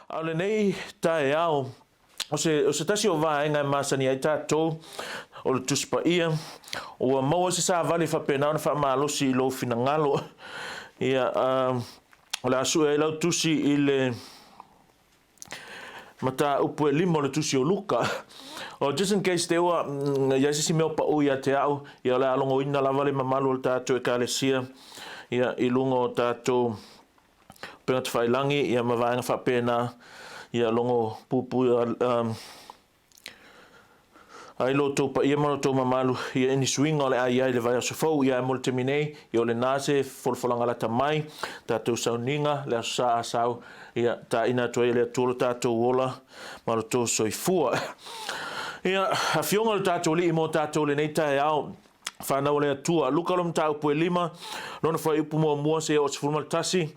Ale nei tae au. O se tasi o vaenga masani ai tātou o le tuspa ia. O maua se sa vale whapena na whamalosi I lo fina ngalo. Ia, o le asu e lau tusi I le mata upu e limo le tusi o luka. O just in case te ua, ia si meo pa ui a te au, ia le alongo ina lava le mamalu o tātou e kālesia. Ia I lungo o tātou penga te whailangi, ia mawaenga whapena, ia longo pupu ai lo to pa ia mo to mamalu ia ni swing ole ai le vai so fo ia mo terminei ia le nase folfolanga la tamai ta to sauninga le sa sau ia ta ina to ile to ta to wola ma to so ifua ia a fionga le ta to li mo ta to le nei ta au fana ole tua lukalom ta po lima lona fa ipu mo se o fulmal tasi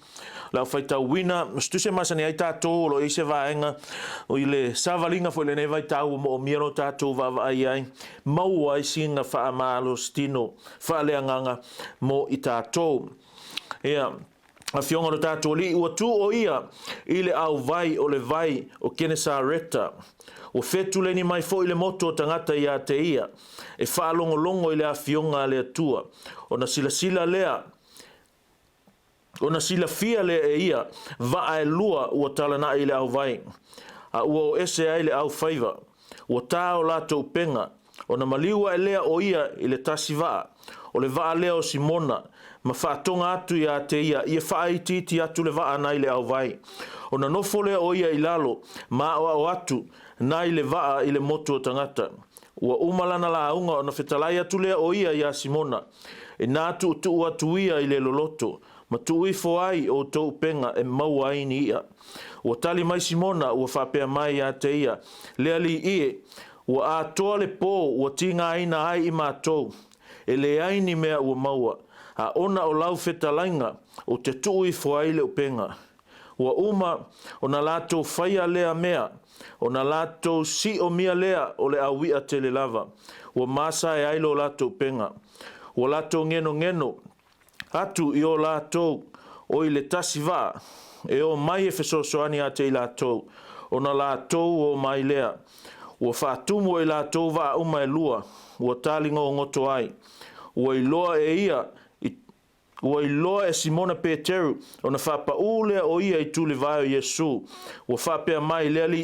la faita wina stuse masani ai tatou lo ise vaenga o ile savalinga foi le nei vai tau mo miero tatou va ai mau ai singa fa amalo stino fa le nganga mo I tatou ia a fionga o tatou li o tu o ia ile au vai o le vai o Kenesareta o fetule ni mai foi le moto tangata ia te ia e fa longo ile a fionga le tua ona sila lea ona sila fia le e ia va e lua o talana ile au vai a o ese ile au faiva o tao lato penga ona maliua e lea o ia ile tasiva o le va lea o Simona ma fatonga atu ia te ia fa ititi atu le va na ile au vai ona no fole o ia ilalo ma o atu na ile va ile moto tangata ua umalana la unga ona fetalai atu lea o ia Simona e na tu atu ia ile loloto ma tui foai o tau penga e mau ai ni ia. Ua tali mai Simona ua whapea mai a te ia. Lea li ie, ua a toa le pō ua tinga aina ai I mātou. E le aini mea ua maua. A ona o lau whetalainga o te tui foai le upenga. Ua uma o na lato whaia lea mea. O na lato si o mia lea o le awia te le lava. Ua masa e ailo lato upenga. Ua lato ngeno. Atu I o lātou o I le tasiva e o mai e fesosoani a te I lātou o na lātou o mai lea ua whaatumu e lātou wa uma e lua ua tālinga o ngoto ai ua iloa e ia ua iloa e Simona Peteru o na whapaulea o ia I tule vai o Yesu ua whapea mai lea li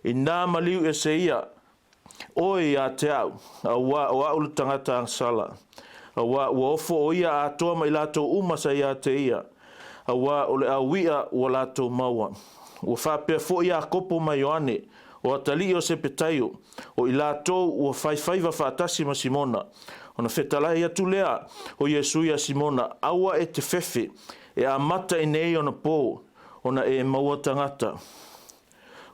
I nā maliu e se ia oi a te au o ulu tangata ang sala wa ofo o ia atoa mai lato uma sa ia te ia wa o le awia o lato maua o whapea fo ia kopo mai Ioane o atali o se petaio o I lato o whaiwhaiva whaatasi ma Simona o na whetalai atu lea o Yesu ia Simona awa e te whewhi e a mata I nei o na pō o na e maua tangata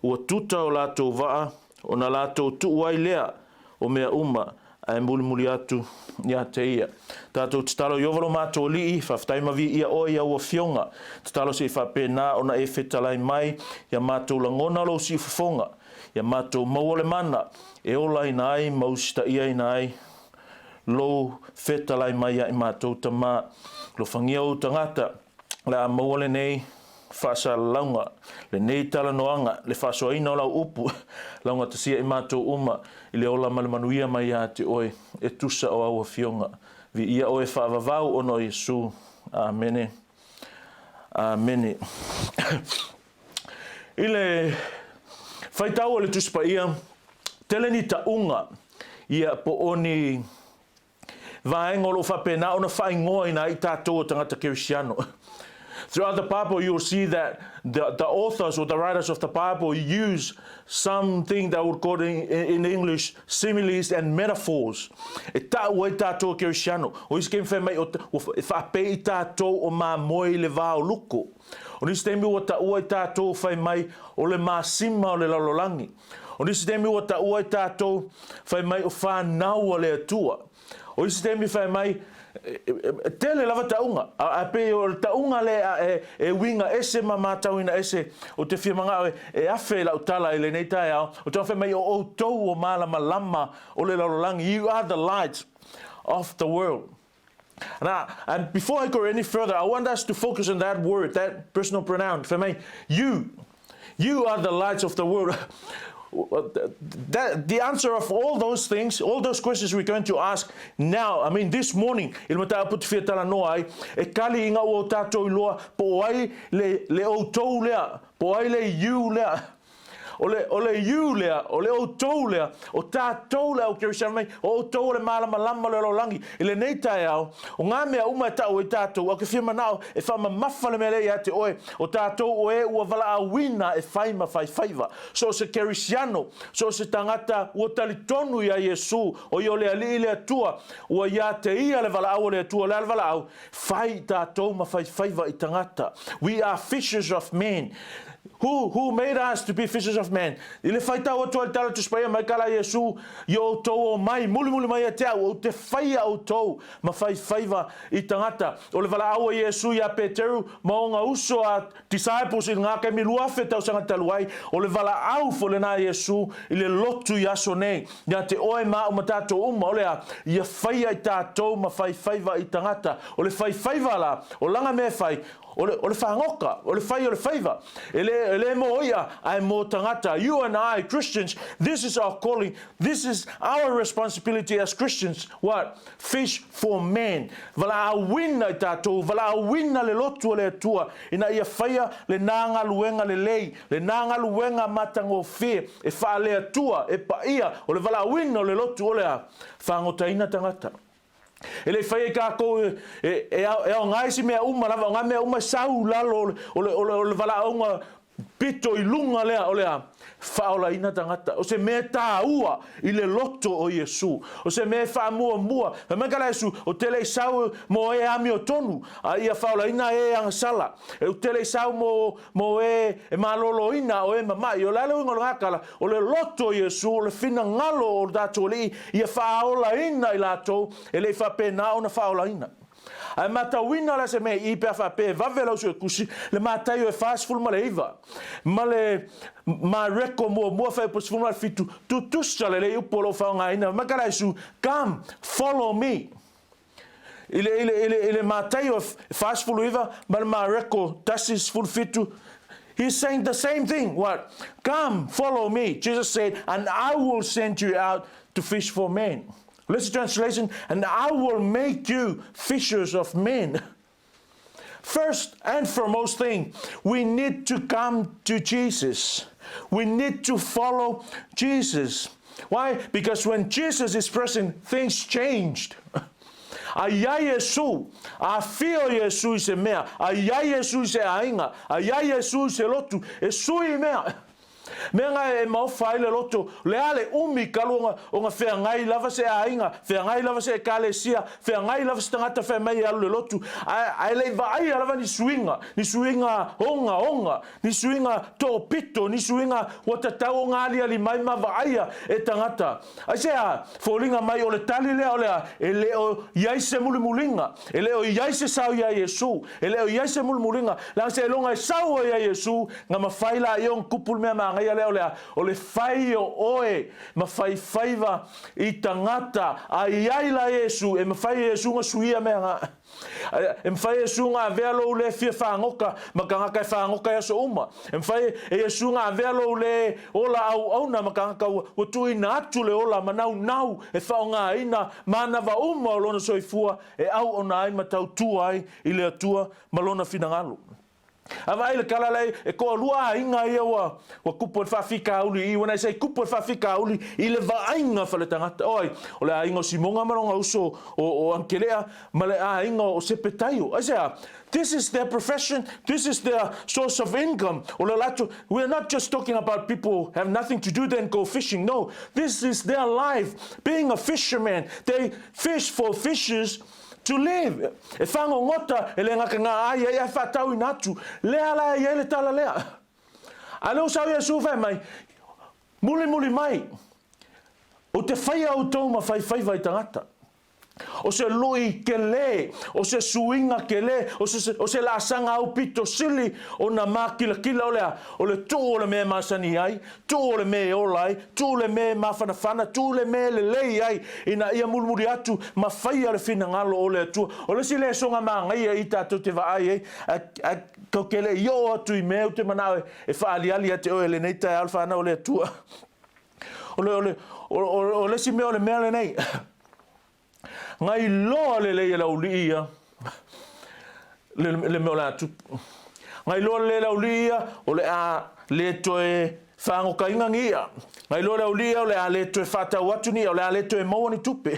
o tuta o lato waa o na lato tuuai lea o mea uma ai muli atu ia te ia. Tātou te talo iovaro mātou lii, whaftai mavi ia o ia ua fionga. Te talo se whapena ona e whetalai mai, ia mātou langona lo si ufafonga. Ia mātou mauole mana, e ola ina ai, mausita ia ina ai, lo whetalai mai ia I mātou tama. Lo whangia o tangata, la mauole nei, whasa launga, le nei tala noanga, le whasoa ina o lau upu, launga te sia I mātou uma, I le ola malamanuia mai a te oe, e tusa o aua fionga. Vi ia oe whaavavau ono Yesu. Amene. Amene. I le whaitau o le tuspa ia, teleni ta unga, ia po oni vaenga lo whapena, ona whaingoa ina I tātou tangata Kirisiano. Throughout the Bible, you'll see that the authors or the writers of the Bible use something that would call in English similes and metaphors. E tāua I tātou Kirisiano. O isi kemi whai mai o whape I tātou o mā moe le vāo luko. O nisi temi o tāua I tātou whai mai o le mā sima o le lalolangi. O nisi temi o tāua I tātou whai mai o whānau o le atua. O isi temi whai mai tele lava taunga a pe o taunga le e winga ese mamata ina ese o te fia manga e afe la utala ile nei tai au o te mai o tou o mala malama o le lalolangi. You are the light of the world. And before I go any further, I want us to focus on that word, that personal pronoun. For me, you You are the lights of the world. The answer of all those things, all those questions we're going to ask now, I mean this morning, ilmata put fiatala no ai, e kali inga o tato iloa, po ai le o tou lea, po ai le you lea. Ole you lea, ole o tou lea, o tātou lea o Kerisana mai, o tou le malama lama le langi, ele nei tai au, o ngā mea uma tau e tātou, au ke whima nao, e whama mawhale me lei ate oe, o tātou oe ua wala a wina e whaima whaiwhaiva. So se Kerisiano, so se tangata ua tali tonu ia Yesu, o i ole ali le atua, ua ia te ia le wala au le atua, le wala au, whai tātou ma whaiwhaiva i tangata. We are fishers of men. Who made us to be fishers of men? Ile faita o toa tala tu spaya mai kala Yesu yo to o mai muli mai te o te faia o to ma faiva I tangata o le vala au Yesu ya Peteru ma o nga uso a disciples I nga ke milua feta o sanga taluai o le vala au fo le na Yesu I le lotu ya sonei ya te oe ma o matato uma o le a ia faia I tatou ma faiva I tangata o le faiva la o langa me fai ole whangoka, ole faiva. Ele mo ia, ai mo tangata. You and I, Christians, this is our calling. This is our responsibility as Christians. What? Fish for men. Vala a wina I tātou, vala a wina le lotu le atua. Ina ia whaia le nanga luenga le lei, le nanga luenga matango fe, e wha le atua, e pa ia, o le vala a wina le lotu ole a whangota ina tangata. Ele fai ka ko e o ngai si mea uma lava ngai mea uma sau lalo o le vala unga pito I lunga lea o lea faola ina tangata o se mea tāua I le loto o Yesu o se mea wha mua me kala Yesu o tele sau mo e ami o tonu a ia faola ina e angasala o tele sau mo e malolo ina o e mamai o lalo ingo ngakala o le loto o Yesu o le fina ngalo o dato li ia faola ina I lato e le fa pena ona faola ina ai mata wina la se me I pe fa pe va vela so kusi le mata yo fast full male iva male ma reko mo fa po full mal fitu tu stale le u polo fa nga ina makara su come follow me ile mata yo fast full iva mal ma reko tasis full fitu. He's saying the same thing. What? Come follow me. Jesus said, and I will send you out to fish for men. Listen translation, and I will make you fishers of men. First and foremost thing, we need to come to Jesus. We need to follow Jesus. Why? Because when Jesus is present, things changed. Aia Yesu, a fio Yesu se mea, aia Yesu se ainga, aia Yesu se lotu, e sui mea. Menga e mau fai le loto le ale umi kalunga o nga whea ngai lava se ainga whea ngai lava se kalesia whea ngai lava se tangata whea mai alu le lotu ai le vai lava ni suinga onga ni suinga to pito ni suinga wata tau ngali ali mai ma vaia e tangata ai sea folinga mai o le tali le o le e le o iai se mulimulinga e le o iai se sau ia Yesu e le o iai se mulimulinga la se longa e sau ia Yesu nga mafaila iong kupul mea ngai o le fai o oe ma fai faiva I tangata ai la Yesu e ma fai Yesu nga suia mea nga e ma fai Yesu nga velo le fia whangoka ma ka ngaka whangoka ya so uma e ma fai Yesu nga velo le ola au na ma ka ngaka o tui na atu le ola ma nau e whao ngā ina mana wa uma o lona soifua e au o na ai ma tau tuai I le atua ma lona finangalo. Avai le kala lei e ko lua inga ia wa kupo fa fika uli I when I say kupo fa fika uli I le vainga fa le tangata oi o le ainga simonga maronga uso o ankelea ma le ainga o sepetaio asa this is their profession, this is their source of income. We're not just talking about people have nothing to do then go fishing. No, this is their life. Being a fisherman, they fish for fishes to live. E whango ngota e le ngaka ngā ai e whatau inatu. Lea la e le tala lea. A leo sau Yesu whai mai. Muli mai. O te whai au tau ma whai vai tangata. o se lui ke le, o se suinga ke le, o se la sanga au pito sili, o na makila kila o le tu o le me masani ai, tu o le me olai, tu le me mawhanawhana, tu le me le lei ai, ina ia mulmuri atu, ma whai ale fina ngalo o le tu, o le si le songa maa ngai i tātou te vaai ai, a kaukele i o atu i meu te manawe, e whaali ali ate o ele nei tai alfa ana o le tua. O le si mea o le mea le nei, ngai loa le le lau lia le mea le atu ngai loa le lau lia o le a le toe whango ka inga ngia ngai loa lau lia o le a le toe whatau atu ni o le a le toe maua ni tupe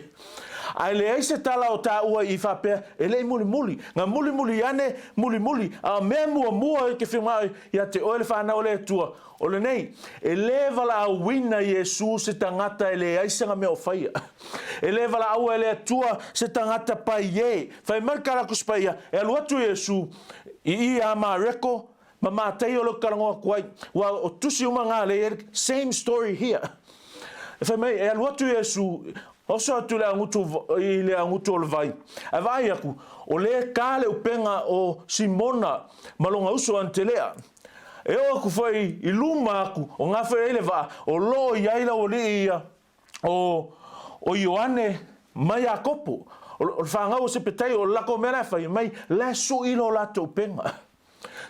ai le eise tala o tā ua i whapea e le muli muli ngā muli muli ane muli muli a mea mua mua i ke whiunga i a te oele whanau le tua o le nei e le vala a wina Iesu se tangata e le aisanga mea o whaia e le vala au e le atua se tangata pai e whai marikara kuspaia e alu atu Iesu i a maa reko ma maa tei o lo karangoa kuai wa o tusi uma ngā le same story here e whai mai e alu atu Iesu o so atu le angutu i le angutu o le vai a vai aku o le kale upenga o Simona malonga uso antelea e o aku foi i luma aku o ngā whai ele va o lo i aila o li ia o Ioane mai a kopo o whangau se petei o lako mera whai mai le su ilo lato upenga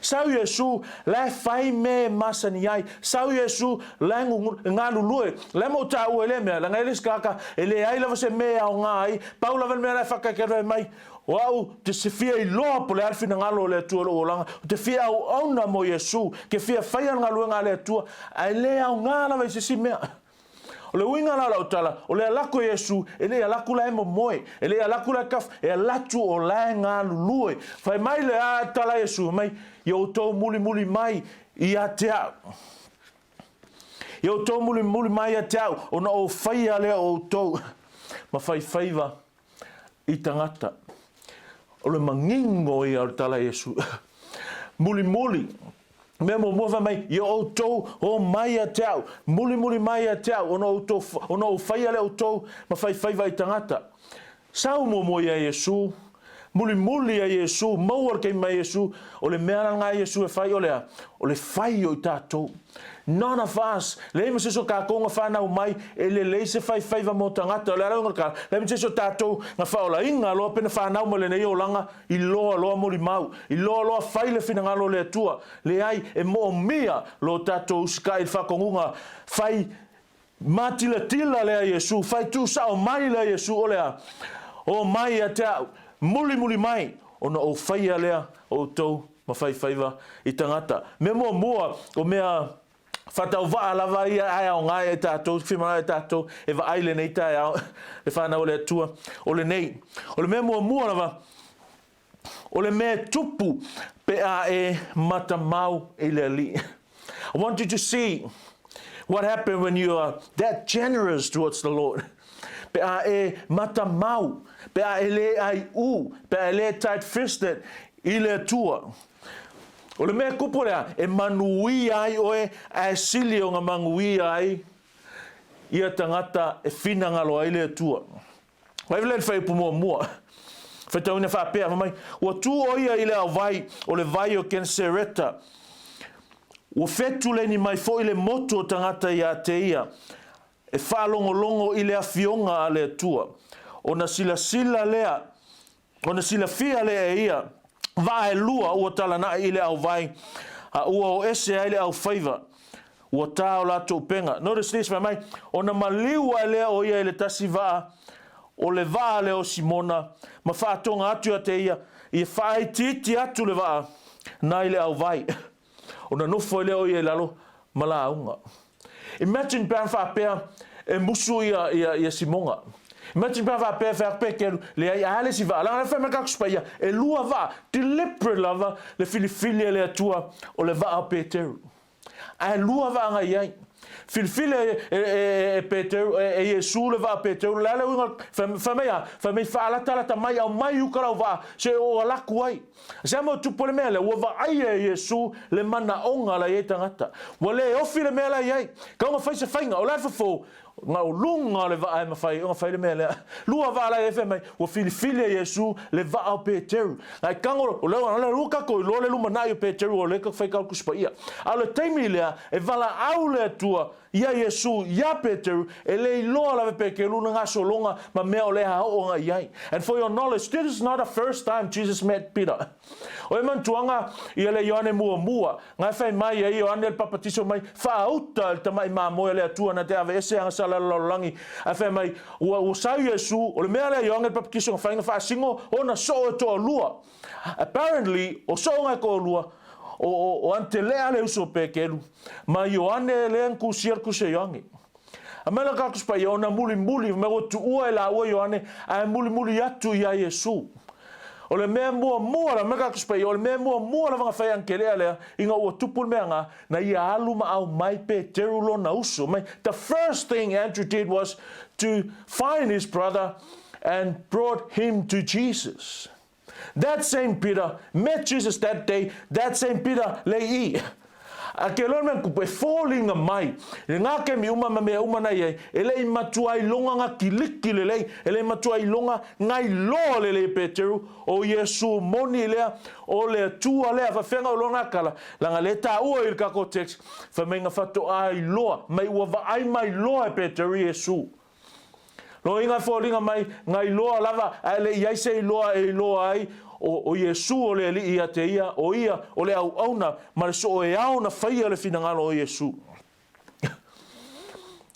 Sau Iesu le whai me masani ai. Sau Iesu le ngānu lue. Le mo tā ua le mea. Le ngai liskaka e le ai lava se mea o ngā ai. Pau lava mea le whakakeroe mai. Wau te se fia i loa po le arwhina ngalo le atua o langa. Te fia au auna mo Iesu. Ke fia whaia ngalua ngā le atua. Ai le au ngā lava i se si mea. O le winga la o tala, o le alaku Iesu, e le alaku la emo moe, e le alaku la kaf, e alatu o la ngā lulue. Whai mai le a tala Iesu, mai, i o tau muli muli mai i a te au. I o tau muli muli mai i a te au, o na o whaia lea o tau, ma whai whaiva i tangata. O le mangingo i a tala Iesu. Muli muli. Me mo mo mai i o tau o mai a tau muli muli mai a tau o no fai ale o tau ma fai vai tangata sau mo ia Iesu muli muli a Iesu mau ke mai Iesu o le mea nga Iesu e fai o le fai o tatou none of us le me so ka konga fana o mai e le se fai va mo tangata le ranga ka le me so tatou nga fa ola inga lo pena fana mo le nei o langa i lo mo li mau i lo fai le fina ngalo le tua le ai e mo mia lo tatou ska il fa konga fai matila tila le Iesu fai tu sa o mai le Iesu o mai ata muli muli mai ona o fai le o tou ma fai va i tangata me mo o mea Fatau va lava ia ai o ngai e tātou, whimana e tātou, e va aile nei tai au, e whanau le atua, o le nei. O le mea mua lava, o le mea tupu, pe a e mata mau i le li. I want you to see what happened when you are that generous towards the Lord. Pe a e mata mau, pe a e le ai pe a le tight-fisted i le atua. O le mea kupo lea, e manui ai oe a sili o ngā manui ai ia tangata e whina ngalo ai le atua. Wai vile le whai pumoa mua. Whai tau ina whapea, mamai, ua tū oia i le au vai, o le vai o Kensereta. Ua whetu le ni mai fo i le moto o tangata i a te ia. E whalongo i le awhionga a le atua. O na sila lea, o na sila fia lea ia, va e lua ua tala na i le au vai ua o ese ai le au whaiva ua tā o lato penga notice this mai o na maliu ai lea o ia i le tasi vaa o le vaa le o Simona ma whaatonga atu a te ia i whaai titi atu le vaa na i le au vai o na nofo i le o ia i lalo ma la aunga imagine pēn whaapea e musu ia Simonga Imagine pa va pe ke le ale si va la fa me ka kuspaia e lua va deliberate lava le filifili le atua o le va Peter a lua va nga ia filifili e Peter e Iesu le va Peter la le fa me fa la tala mai au mai u kara va se o la kuai se mo tu por mele o va ai Iesu le mana onga la ia tangata wale o file mele ia ka nga fa se fainga o la fo ngau lunga le va ai mafai o fai le mele lua va la efe mai o fili Yesu le va o Peteru ai kango o le luka ko lo le luma na yo Peteru o le ka fai ka kuspaia ale taimi le e vala au le tua ia Yesu ia Peteru e le loa la Peteru nga solonga ma me o le ha o nga iai. And for your knowledge, this is not the first time Jesus met Peter. O e man tuanga ia le Ioane mua ngai fai mai ia Ioane le papatiso mai fa auta te mai ma mo le atua na te ave ese anga sala lolangi a fai mai o sa Yesu o le mea le Ioane le papatiso fa fa singo ona so to lua. Apparently o so nga ko lua o ante lea le uso pekelu ma Ioane le nku sirku se yongi amela ka kuspa yona muli me o tu ua la o Ioane a muli atu ya Yesu o le mea mua la meka kuspa yo le mea mua la vanga fai ankelea lea inga ua tupul mea nga na ia alu ma au mai Peteru lo na uso mai the first thing Andrew did was to find his brother and brought him to Jesus. That same Peter met Jesus that day. That same Peter lei a ke lon men ku pe falling mai nga ke mi uma me uma na ye ele matua ilonga nga kiliki lele ele matua ilonga ngai lo lele Peteru o Yesu moni le o le tua le fa fenga longa kala langa leta o il ka ko text fa menga fato ai lo mai wa va ai mai lo Peteru Yesu lo inga falling mai ngai lo lava ele ia se lo ai o Yesu o le li ia te ia o ia o le au na ma so e au na fai le finangalo o Yesu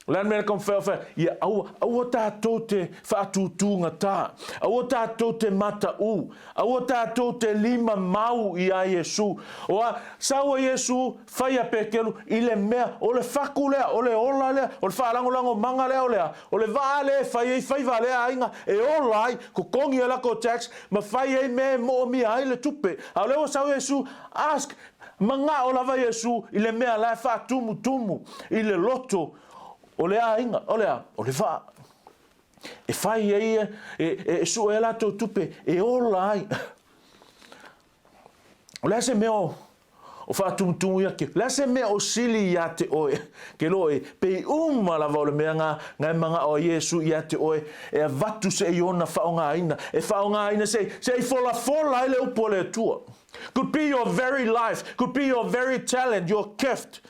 lan men kom fa ia au tatou te faatutunga ta au tatou te mata au tatou te lima mau ia Yesu o sa o Yesu fai a pekelu ile mea o le fakulea o le ola le o le faalango manga le o le vale fai vale ainga e olai ko kongi la ko tax ma fai e me mo mi ai le tupe a le o sa o Yesu ask manga o lava Yesu ile mea la faatumu ile loto o le ainga o le va e fai e su e la to tupe e ola ai o le se meo o fa tum ya ke le se meo sili ya te oe ke loe pe la va le mea nga manga o Yesu ya te oe e vatu se iona fa onga ina se fola ile upole tua could be your very life, could be your very talent, your gift.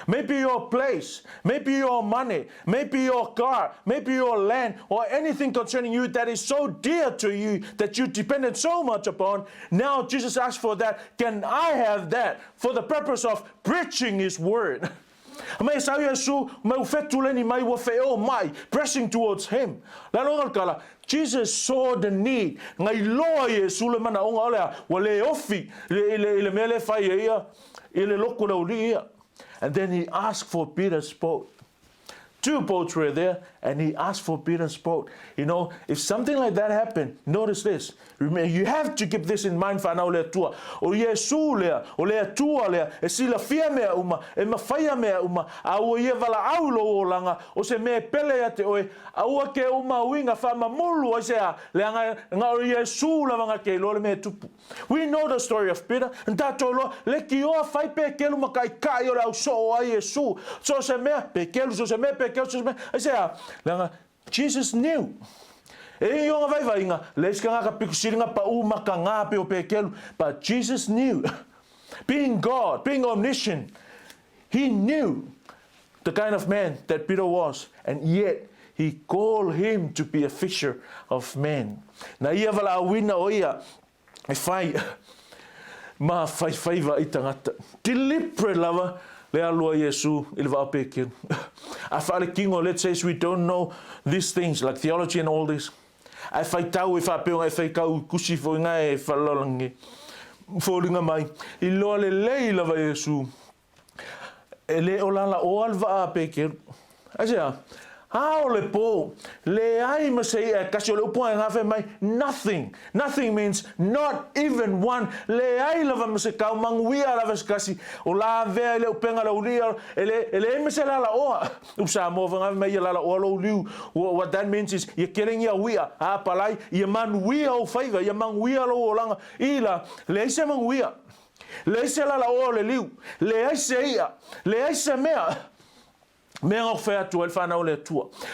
Maybe your place, maybe your money, maybe your car, maybe your land, or anything concerning you that is so dear to you that you depended so much upon. Now Jesus asks for that. Can I have that for the purpose of preaching His word? Mai sa Yesu mai fetuleni mai wo feo mai pressing towards Him. Lalongal kala Jesus saw the need. Ngai loa Yesu le mana onga olea wale ofi le mele fai ia ile loko le ia. And then He asked for Peter's boat. 2 boats were there, and He asked for Peter's boat. You know, if something like that happened, notice this. Remember, you have to keep this in mind for now. O Yesu lea, o lea tua lea, e sila fia mea uma, e mawhaia mea uma, a ua ia vala aulo o langa, o se mea pele a te oe, a ua ke uma winga whama mulu o se a, lea nga o Yesu la wanga ke lo le mea tupu. We know the story of Peter, and tato lo, le ki oa whai pe kelu makai kai o le au so o a Yesu, so se mea pe kelu, so se mea pe kelu, so se mea, I say, lea Jesus knew. E yo nga vai inga les ka nga pikusiringa pa uma ka nga pe o pekelu, but Jesus knew, being God, being omniscient, He knew the kind of man that Peter was, and yet He called him to be a fisher of men. Na ia vala wina o ia e fai ma fai va itangata deliberate lava le alua Yesu il va pekelu. Afale kingo, let's say we don't know these things like theology and all this. Ai fai tau e whapeo ai fai kau kusi fo inga e whalalangi fōringa mai I loa le lei lava Yesu e le o lala o alva a peke asea hao le po le ai masei e kasi o le upo ngā whai mai nothing means not even one le ai lava masei kau manguia lava kasi o la vea le upenga la ulia ele masei lala oa usa mo ngā mai lala oa lo liu what that means is you're killing your wia a palai ia manguia o whaiva ia manguia lo o langa ila le ise manguia le ise lala oa le liu le ise ia le ise mea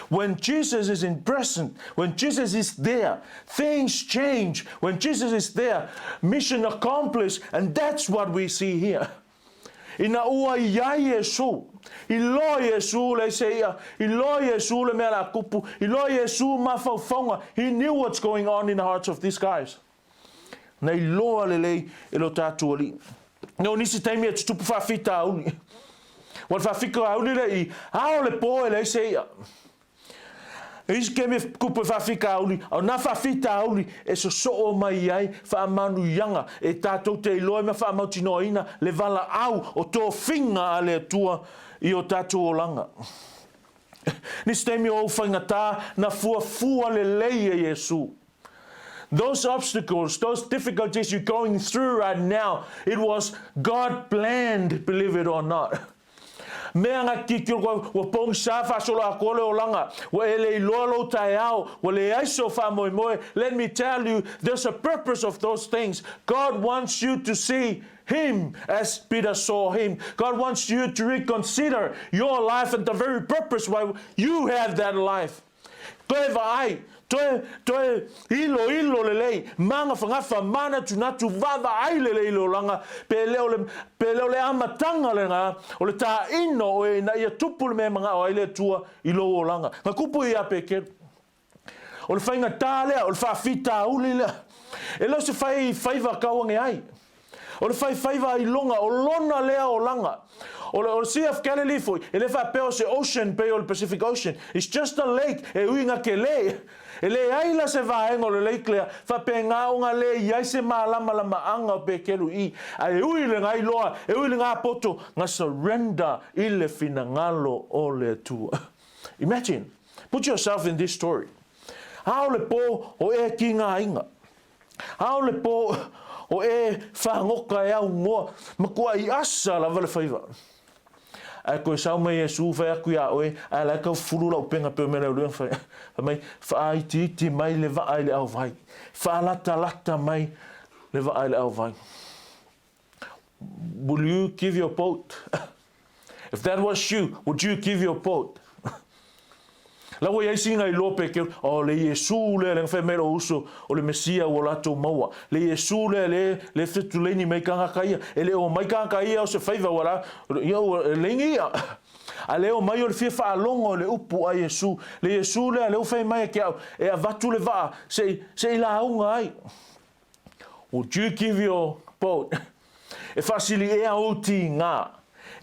When Jesus is in present, when Jesus is there, things change. When Jesus is there, mission accomplished, and that's what we see here. Ina ua ia Yesu. I lo Yesu le seia. I lo Yesu le mea la kupu. I lo Yesu mawhauwhaunga. He knew what's going on in the hearts of these guys. Nei loa lelei e lo tātua li. No nisi taimi e tutupu whawhita auli. Wan whawhika auli le I hao le po e le seia. Is ke me kupu whawhika auli. Au na whawhita auli e so o mai ai whaamanu ianga. E tātou te iloa me whaamauti noina le vala au o tō whinga a le tua I o tātou o langa. Nisi taimi o whaingata na fuafua le lei e Yesu. Those obstacles, those difficulties you're going through right now, it was God planned, believe it or not. Mea ngā kikio wa pong sa whasola a kore o langa, wa ele I lolo tai au, wa le aiso wha moe moe. Let me tell you, there's a purpose of those things. God wants you to see Him as Peter saw Him. God wants you to reconsider your life and the very purpose why you have that life. Toi vai. Toe ilo lelei manga whangafa mana tunatu vava ai lelei lo langa pe leo le amatanga le ngā o le tā ino o e na ia tupu le me mga o ai le tua I lo o langa ngā kupu I ape ke o le whainga tā lea o le whawhita uli lea e leo se whaiva kawange ai o le whaiva I longa o lona lea o langa o le Sea of Galilee foi e le whapeo se ocean pe o le Pacific Ocean it's just a lake e uinga ke le E le aila se vaenga o le leiklea, whape ngā o ngā le iai se lama anga o pe kelu I. A e ui le ngai loa, e ui le ngā poto, ngā surrender I le fina ngalo o le tua. Imagine, put yourself in this story. Hao le po o e ki ngā inga. Hao le po o e whangoka e au ngoa, makua I asa la vale whaiva. A koe sau mai Yesu whai aku ia oe, a lai kau furu lau penga peo mena uluang whai. Mai, whaai ti mai le vaai le au vai. Whaalata mai le vaai le au vai. Will you give your vote? If that was you, would you give your vote? Lau e singa I lope ke o le Yesu le whai mera uso o le Mesia o lato maua. Le Yesu le whetuleni mai kanga kaia. E le o mai kanga kaia o se whaiva wala. Iau lengi ia. A leo mai o le fia whaalonga o le upu a Yesu. Le Yesu le leo whai mai ke au. E a vatu le waa. Se I la aunga ai. Would you give your vote? E whasili e a uti ngā.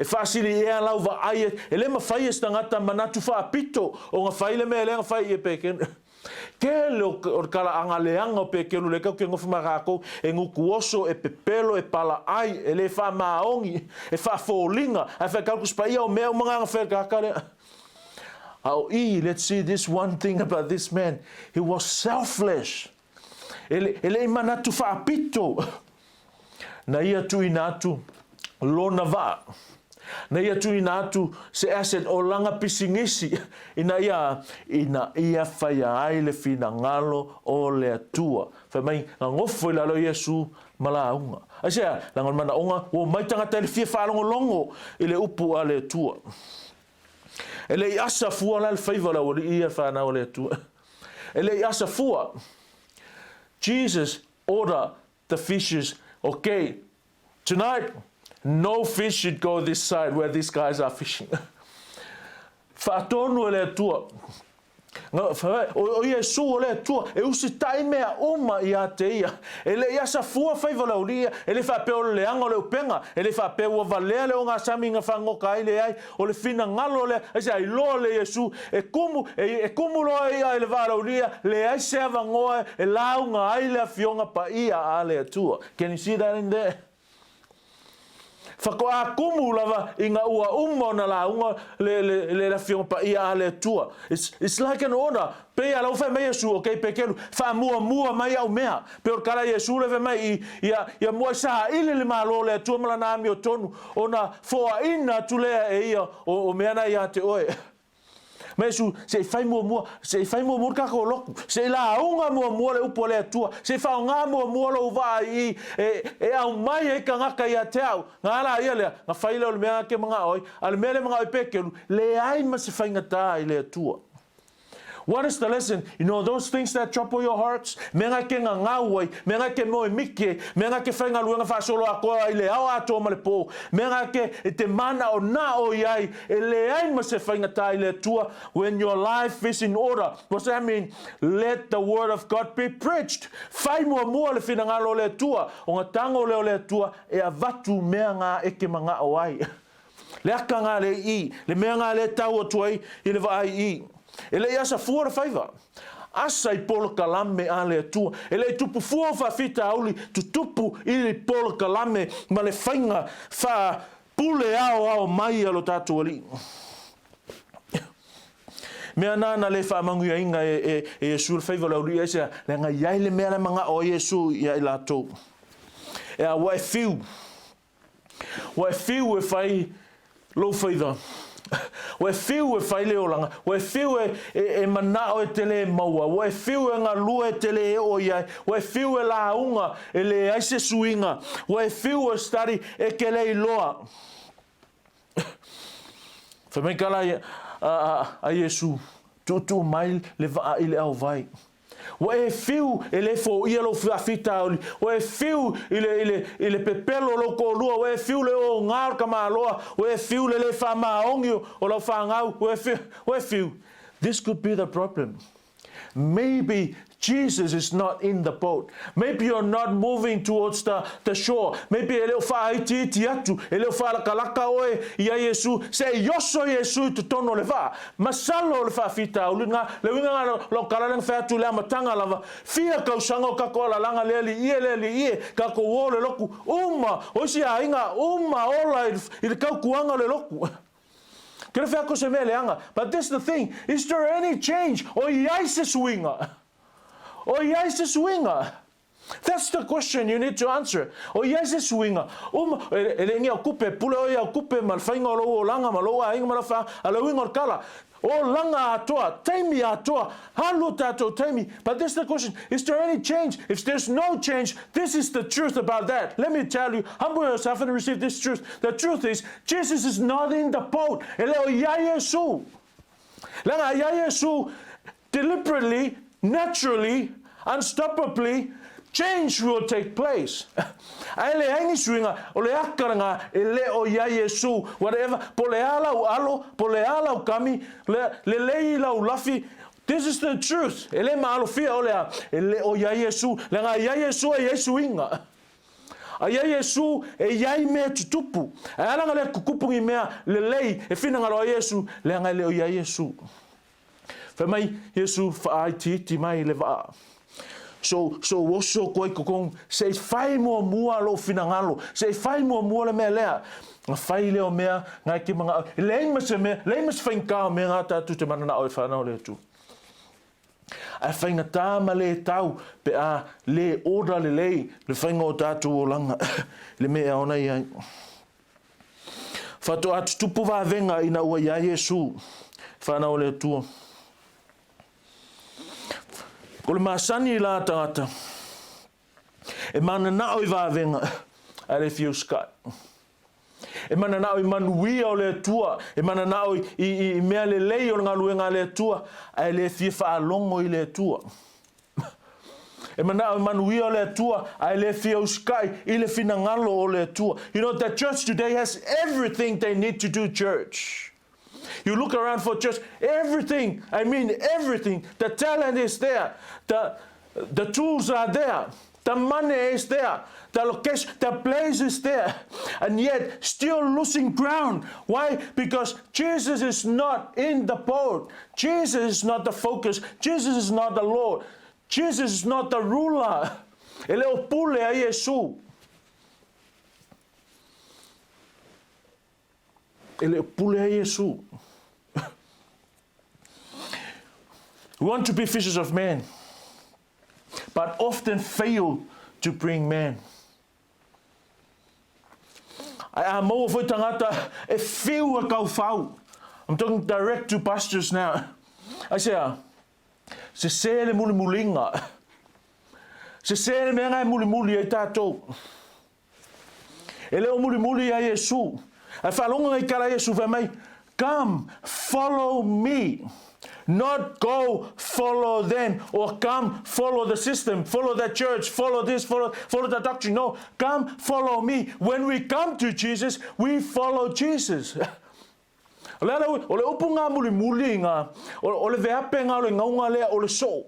E whasili e a lau wa aie. E le ma whai e stangata manatu whaapito. O ngā whai le mea le ngā whai e peken. Ke leo o kala anga leanga o pekenu le kau ke ngofu makako. E nguku oso e pepelo e pala ai. E le wha maongi. E wha fōlinga. E wha kalkus pa ia o mea o mga ngā whai kakare. Let's see this one thing about this man. He was selfless. Ele manatu whaapito. Na ia tui natu. Lona wa. Na ia tui natu se asset o langa pisingisi. Ina ia whaia ai le fina ngalo o le atua. Whai mai ngā ngofo I lalo Yesu mala aunga. Aisea, langon mana onga, o mai tangata le fia whaalongo longo I le upu a le atua. E le I asa fua la le whaivala o le ia whanau o le atua. E le I asa fua. Jesus ordered the fishes, okay, tonight, no fish should go this side where these guys are fishing. Whaatonu e le atua. O Yesu o le atua. E usi tai mea oma I a te ia. E le iasa fua whaiva lau lia. E le whapeo le anga o le upenga. E le whapeo o valea le o ngā sami ngā whangoka ai le ai. O le fina ngalo le. E se ai loa le Yesu. E kumu loa ia e le wālau lia. Le ai se avangoa e lau ngā ai le fionga pa ia a le atua. Can you see that in there? Whako a kumu lava I ngā ua umo na la unga le la fionga pa ia a le tua. It's like an order. Pe a lau whai mai Yesu, okay, pe kelu. Wha mua mai au mea. Pe or kara Yesu le whai mai ia mua saha ile le malo le tua mala nami o tonu. O na foa ina tulea e ia o mea na ia te oe. Ma Iesu se fai mua ka ko loku. Se la unga mua le upo le atua. Se fa nga mua lo vai e au mai e ka ngaka ia te au. Ngā la ia lea, ngā whaile o le mea ke mga oi, a le mea le mga oi pekelu, le ai ma se whaingata i le atua. What is the lesson? You know, those things that trouble your hearts, menga ke nga ngawai, menga ke moe mike, menga ke whainga luenga whaasolo a koa i le au ato ma le po, menga ke te mana o na o iai, e le ai ma se whaingata i le atua, when your life is in order. What's that mean? Let the word of God be preached. Whai mua le whinangalo le atua, o ngā tango leo le atua, e a vatu mea ngā eke manga o ai. Le aka ngā le i, le mea ngā le tau o tuai, i le vai i. Ele ia sa fuara faiva. Asa I polo kalame a le atua. Ele tupu fua fita auli, tu tupu I le polo kalame, ma le whainga wha pule ao mai alo tātua li. Mea nana le whaamangu ia inga e Iesu le faiva lau ria esa, le nga iai le mea le manga o Iesu ia I lātou. E a wai fiu. Wai fiu e whai lo whaida. Wa fiu e whaile o langa, wa fiu e manao e tele maua, wa fiu e ngā lua e tele e o iai, wa fiu e la unga e le aise suinga, wa fiu e stari e ke le iloa. Whamekala a Iesu, tutu mai le vaa I le au vai. Wa e fiu e le fo ia lo fita oli, wa e fiu I le pepelo lo ko lua, wa e fiu le o ngar ka maloa, wa e fiu le fa maongi o lo fa ngau, wa e fiu. This could be the problem. Maybe Jesus is not in the boat. Maybe you're not moving towards the shore. Maybe eleo fa iti atu, eleo fa la kalaka oe ia Yesu, se yoso Yesu tu tono le va. Masalo le fa fita ulinga, le winga lo kalalang fa tu le matanga lava. Fia ka usanga ka ko la langa le ie ka ko wo le loku uma, o si ainga uma ola I ka kuanga le loku. But this is the thing. Is there any change? O iai se swinga. O iai se swinga. That's the question you need to answer. O iai se swinga. Ele ngia kupe pule o ia kupe mal fainga o lo langa malo a inga mala fa ala winga kala. O langa atoa, taimi atoa, halu tato taimi. But this is the question. Is there any change? If there's no change, this is the truth about that. Let me tell you, humble yourself and receive this truth. The truth is, Jesus is not in the boat. Ele o ia Yesu. Langa ia Yesu, deliberately, naturally, unstoppably, change will take place. Ele aingi swinga o le akaranga ele o ia Yesu whatever po le ala o alo po le ala o kami le la o lafi. This is the truth. Ele malo fia o le ele o ia Yesu le nga ia Yesu e Yesuinga. A ia Yesu e iai me tutupu. E ala nga le kukupungi mea le lei e fina nga lo Yesu le nga le o ia Yesu. Fa mai Yesu fa ai ti mai le va. So woso koi kokong se fai mua lo finangalo se fai mua le mea nga fai leo mea nga ki mga leimas fainka mea nga tatu te mana na oi whanau le tu a whainga tā ma le tau pe a le ora le lei le whainga o tatu o langa le mea ona iai whato atu tupu wa venga ina ua ia Yesu whanau le tu. O le masani la tangata. E mana na oi vavenga a le fiu sky. E mana na oi manuia o le tua. E mana na oi I mea le lei o ngā luenga le tua. A le fia whaalongo I le tua. E mana oi manuia o le tua. A le fiu sky I le finangalo o le tua. You know, the church today has everything they need to do church. You look around for church, everything, I mean everything. The talent is there. The tools are there. The money is there. The location, the place is there. And yet still losing ground. Why? Because Jesus is not in the boat. Jesus is not the focus. Jesus is not the Lord. Jesus is not the ruler. Ele o pule a Yesu. Ele o pule a Yesu. We want to be fishers of men, but often fail to bring men. A mo foi tangata e fiu a kau fau. I'm talking direct to pastors now. I say, se le muli mulinga. Se le mea ngai muli muli ai tātou. E leo muli muli ai Yesu. Ai whalonga ngai kara Yesu wha mai, come, follow me. Not go follow them or come follow the system, follow the church, follow this, follow the doctrine. No, come follow me. When we come to Jesus, we follow Jesus. Ole upunga muli muli nga, ole veape nga ole ngaunga lea ole so.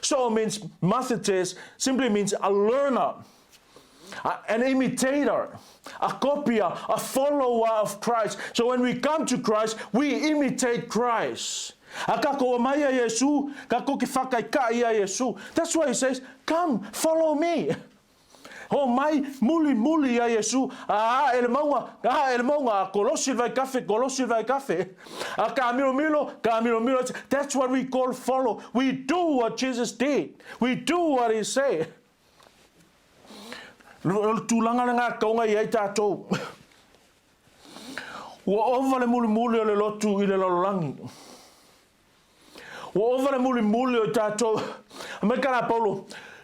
So means mathetes simply means a learner, an imitator, a copier, a follower of Christ. So when we come to Christ, we imitate Christ. Akako maya Yesu, kako ki whakaikai a Yesu. That's why he says, come, follow me. Oh mai, muli a Yesu. Ele maunga, kolosi vai kafe. Ka milo. That's what we call follow. We do what Jesus did. We do what he said. Tulanga nga kaunga iai tātou. Wa ova le muli o le lotu i le lololangi.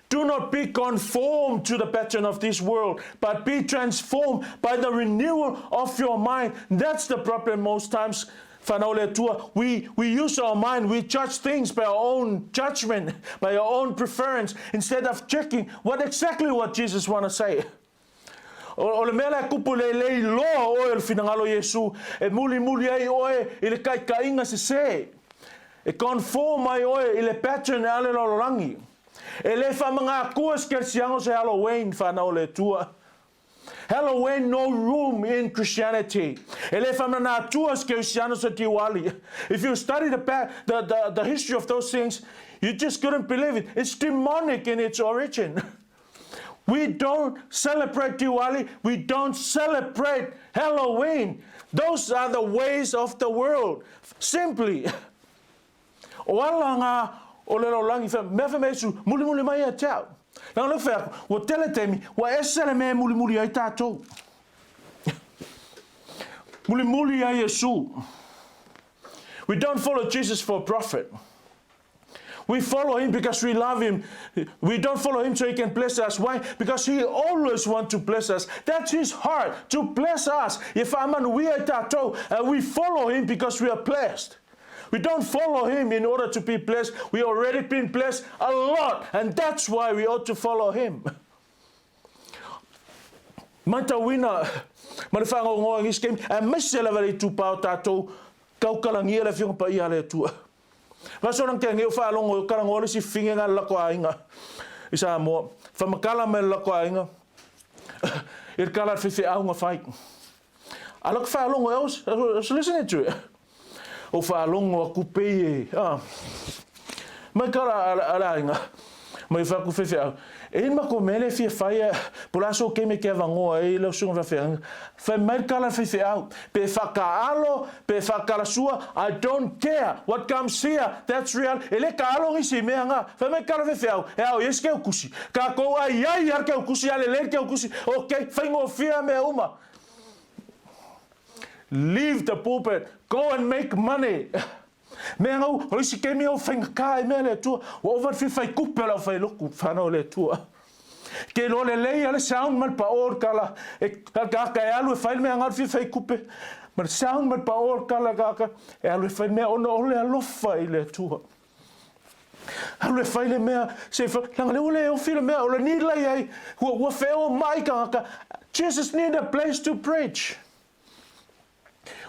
Do not be conformed to the pattern of this world, but be transformed by the renewal of your mind. That's the problem most times. We use our mind, we judge things by our own judgment, by our own preference, instead of checking what Jesus want to say. O le mele kupu le loa oe le finangalo Yesu, e muli ai oe i le kainga se. E conform mai oe i le pattern ale lololangi. E le whamanga kuas ke siango se Halloween whanau le tua. Halloween, no room in Christianity. E le whamana tuas ke siango se Diwali. If you study the history of those things, you just couldn't believe it. It's demonic in its origin. We don't celebrate Diwali. We don't celebrate Halloween. Those are the ways of the world. Simply. O ala nga o le lolangi me mesu muli mai a tau. Nang le fa o tele temi wa esele me muli ai tatou. Muli ai Yesu. We don't follow Jesus for profit. We follow him because we love him. We don't follow him so he can bless us. Why? Because he always wants to bless us. That's his heart, to bless us. If we follow him because we are blessed. We don't follow him in order to be blessed. We already been blessed a lot, and that's why we ought to follow him. Manta wina, malifanga ngoa ngis game, a mesela vale tu pau tatou, kaukalangia le fiong pa ia le tua. Vasonang ke ngeu fa longo kalango le si finga lako ainga. Isa mo, fa makala me lako ainga. Ir kala fifi aunga fai. Alok fa longo eos, listen to it. O whaalongo a kupei mai kara alainga mai whaku whewhea e mako mele fia whaia pulaso ke me kia wangoa e lau sunga whewhea whai mai kara whewhea pe whakaalo pe whakalasua I don't care what comes here that's real e le ka alo ngisi mea ngā whai mai kara whewhea e au yes keu kusi ka kou ai ar keu kusi ale le keu kusi ok whaingo whia mea uma. Leave the pulpit. Go and make money. Me ngau, risi ke me o whainga kai me le tua. O over fi whai kupela o whai loku whanau le tua. Ke lo le lei ale sound mal pa or kala. E kaka e alu e whai mea ngar fi whai kupe. Mar sound mal pa or kala kaka. E alu e whai mea ono ole alofa i le tua. Alu e whai le mea. Se langa le ole o while mea. Ole ni lei ai. Hua wheo mai kaka. Jesus need a place to preach.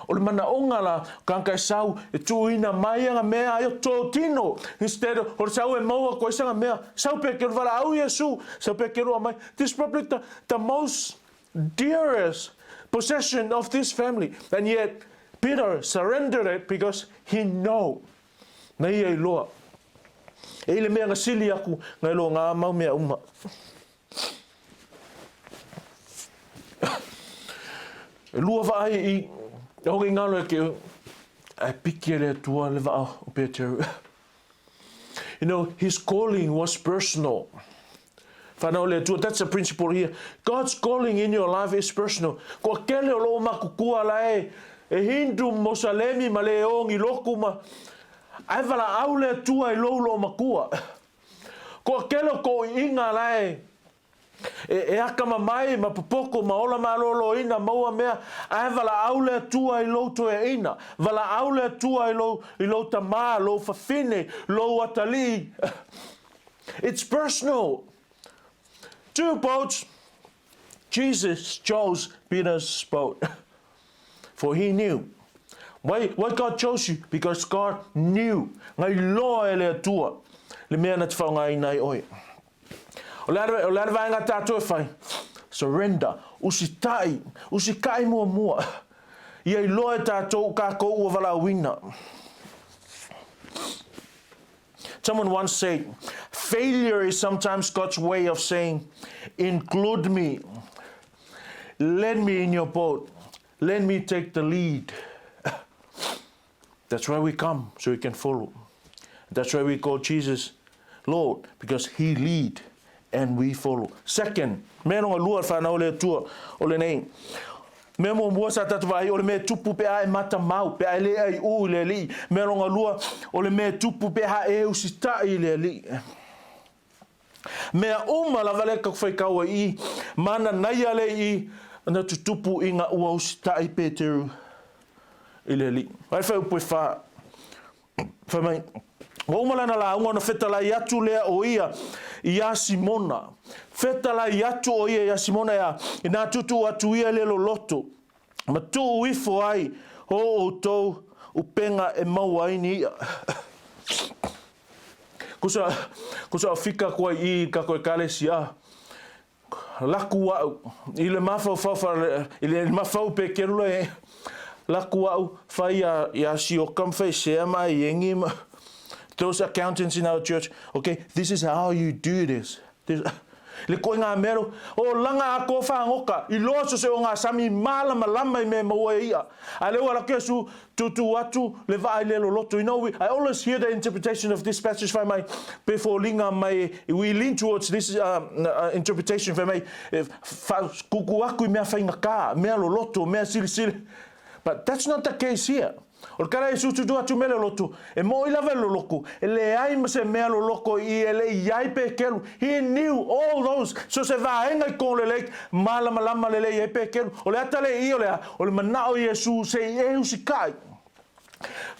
O le mana onga la kankai sau e tuina mai anga mea ai o tō tino. Instead o le sau e maua koe sanga mea. Sau pe keru wala au Yesu. Sau pe keru mai. This is probably the most dearest possession of this family. And yet Peter surrendered it because he know. Nei e loa. E le mea ngasili aku ngai loa ngā mau mea uma. E lua vai I Hoki ngalo e keu, ai piki le tua le vaa o Peter. You know, his calling was personal. Whanau le tua, that's the principle here. God's calling in your life is personal. Ko kele o loo maku kua lai, e hindu mosalemi ma le ongi loku ma ai wala au le tua I lolo makua. Ko kelo ko inga lai e aka mai ma popoko ma ola ma lolo ina maua mea ai wala au le tua I loto e ina. Wala au le tua I lo tama, lo fafine, lo atali. It's personal. 2 boats. Jesus chose Peter's boat. For he knew. Why God chose you? Because God knew. Ngai loa e le tua. Le mea na te whaunga I oi. O lea vaenga tātou e whai. Surrender. Usi kai mua. Ia I loa e tātou kako ua wala wina. Someone once said, failure is sometimes God's way of saying, include me. Let me in your boat. Let me take the lead. That's why we come, so we can follow. That's why we call Jesus Lord, because he lead and we follow. Second, me no lua whanau le tua o le nei. Me mo mua sa tatu vai o le me tupu pe ai mata mau pe ai le ai u le li. Me no lua o le me tupu pe ha e usita I le li. Mea la vale ka fai kaua I mana nai ale I na tutupu I ngā ua usita I Peteru I le li. Vai fai upo fa mai. O malana la unga na fetalai atu lea o ia ia Simona. Fetalai atu o ia Simona ia ina tutu atu ia le loto. Ma tu uifo ai o tau upenga e mau ai ni ia. Kusa fika kwa I kako e kalesia. Laku au I le mafau I le mafau pe kerula e. Laku au fai ia si o kam fai sea mai yengi ma. Those accountants in our church, okay, this is how you do this. Le koe ngā mero, o langa a ko whangoka, I loa se o ngā sami malama lama I me maua ia. A leo ala kia su tutu atu, le vai lelo loto. You know, I always hear the interpretation of this passage for my, before linga mai, we lean towards this interpretation for my, kuku aku I mea whainga kā, mea lo loto, mea sili. But that's not the case here. O kara e sutu atu mele loto, e mo I lava lo loko, e le ai ma se mea lo loko I ele iai pe kelu. He knew all those. So se vaenga I kon le leik, malama le le iai pe kelu. O le ata le I o le manao Yesu se I usi kai.